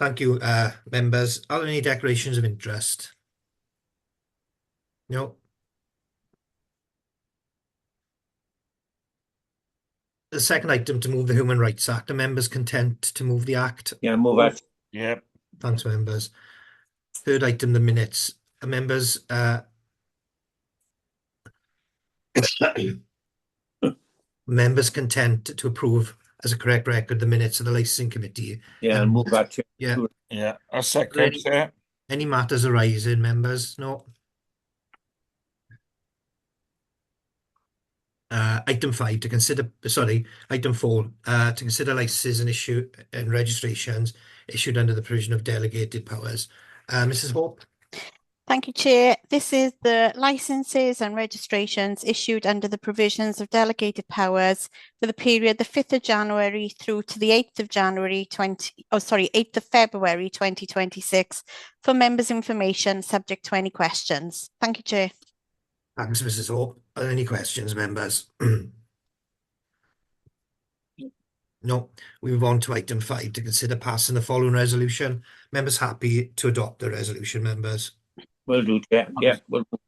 Thank you, members. Are there any declarations of interest? No. The second item, to move the Human Rights Act. Are members content to move the act? Yeah, move it. Yeah. Thanks, members. Third item, the minutes. Are members members content to approve as a correct record the minutes of the licensing committee? Yeah, move that, Chair. Yeah. Yeah. A second, Chair. Any matters arising, members? No. Item 5 to consider, item 4 to consider licenses and issue and registrations issued under the provision of delegated powers. Mrs. Hope. Thank you, Chair. This is the licenses and registrations issued under the provisions of delegated powers for the period the 5th of January through to the 8th of January 8th of February 2026 for members' information subject to any questions. Thank you, Chair. Thanks, Mrs. Hope. Are there any questions, members? No. We move on to item 5 to consider passing the following resolution. Members happy to adopt the resolution, members? Will do, Chair. Yeah, will do.